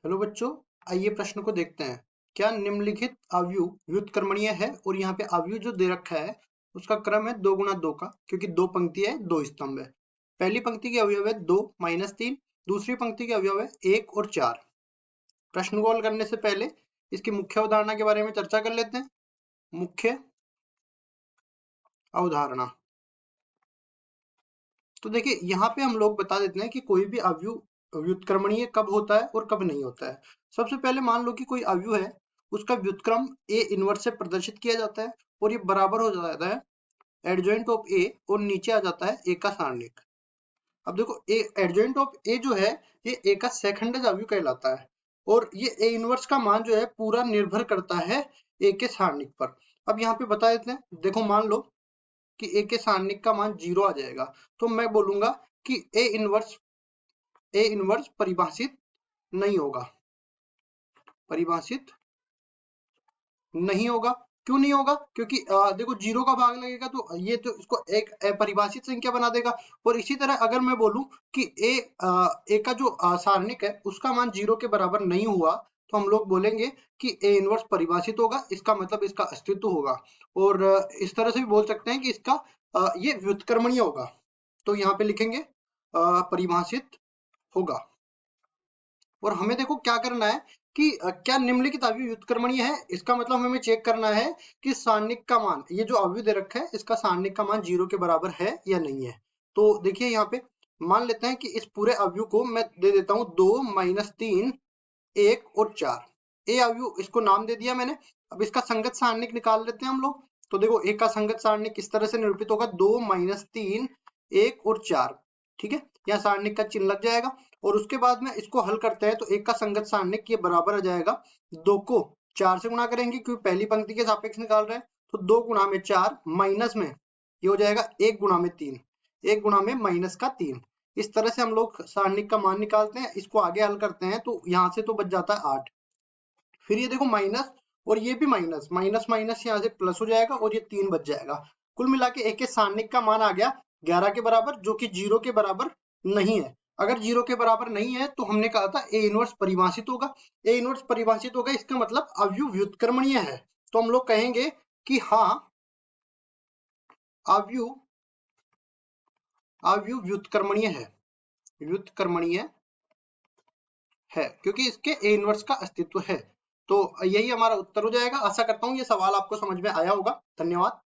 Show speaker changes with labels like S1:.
S1: Hello बच्चों, आइए प्रश्न को देखते हैं। क्या निम्नलिखित अवयव व्युत्क्रमणीय है? और यहाँ पे अवयव जो दे रखा है उसका क्रम है 2 गुणा 2 का, क्योंकि 2 पंक्ति है 2 स्तंभ है। पहली पंक्ति के अवयव है 2 माइनस 3, दूसरी पंक्ति के अवयव है 1 और 4। प्रश्न को हल करने से पहले इसकी मुख्य अवधारणा के बारे में चर्चा कर लेते हैं। मुख्य अवधारणा, तो देखिए यहाँ पे हम लोग बता देते हैं कि कोई भी अवयव व्युत्क्रमणीय कब होता है और कब नहीं होता है। सबसे पहले मान लो कि कोई अवयव है, उसका व्युत्क्रम ए इनवर्स से प्रदर्शित किया जाता है और ये बराबर हो जाता है एडजॉइंट ऑफ ए, और नीचे आ जाता है ए का सारणिक। अब देखो ए एडजॉइंट ऑफ ए जो है ये ए का सेकंड अवयव कहलाता है, और ये ए इनवर्स का मान जो है पूरा निर्भर करता है ए के सारणिक पर। अब यहाँ पे बता देते हैं, देखो मान लो कि ए के सारणिक का मान 0 आ जाएगा, तो मैं बोलूंगा कि ए इनवर्स परिभाषित नहीं होगा। परिभाषित नहीं होगा। क्यों नहीं होगा? क्योंकि देखो 0 का भाग लगेगा तो ये तो इसको एक अपरिभाषित संख्या बना देगा। और इसी तरह अगर मैं बोलूं कि ए का जो सारणिक है उसका मान 0 के बराबर नहीं हुआ, तो हम लोग बोलेंगे कि ए इनवर्स परिभाषित होगा, इसका मतलब इसका अस्तित्व होगा। और इस तरह से भी बोल सकते हैं कि इसका ये व्युत्क्रमणीय होगा। तो यहाँ पे लिखेंगे परिभाषित होगा। और हमें देखो क्या करना है कि क्या निम्नलिखित अवयव व्युत्क्रमणीय है। इसका मतलब हमें चेक करना है कि सारणिक का मान, ये जो अवयव दे रखा है इसका सारणिक का मान 0 के बराबर है या नहीं है। तो देखिए यहाँ पे मान लेते हैं कि इस पूरे अवयव को मैं दे देता हूँ 2 माइनस 3 1 और 4। ए अवयव इसको नाम दे दिया मैंने। अब इसका संगत सारणिक निकाल लेते हैं हम लोग। तो देखो ए का संगत सारणिक किस तरह से निरूपित होगा, 2 माइनस 3 1 और 4। ठीक है, यहाँ सारणिक का चिन्ह लग जाएगा। और उसके बाद में इसको हल करते हैं तो एक का संगत सारणिक ये बराबर आ जाएगा 2 को 4 से गुणा करेंगे, क्योंकि पहली पंक्ति के सापेक्ष निकाल रहे हैं। तो 2 गुणा में 4 माइनस में ये हो जाएगा 1 गुणा में 3, 1 गुणा में माइनस का 3। इस तरह से हम लोग सारणिक का मान निकालते हैं। इसको आगे हल करते हैं तो यहाँ से तो बच जाता है 8। फिर ये देखो माइनस, और ये भी माइनस, माइनस माइनस यहाँ से प्लस हो जाएगा और ये 3 बच जाएगा। कुल मिला के एक के सारणिक का मान आ गया 11 के बराबर, जो कि 0 के बराबर नहीं है। अगर 0 के बराबर नहीं है तो हमने कहा था ए इनवर्स परिभाषित होगा। ए इनवर्स परिभाषित होगा, इसका मतलब अवयव व्युत्क्रमणीय है। तो हम लोग कहेंगे कि हाँ, अवयव व्युत्क्रमणीय है। व्युत्क्रमणीय है क्योंकि इसके ए इनवर्स का अस्तित्व है। तो यही हमारा उत्तर हो जाएगा। आशा करता हूँ ये सवाल आपको समझ में आया होगा। धन्यवाद।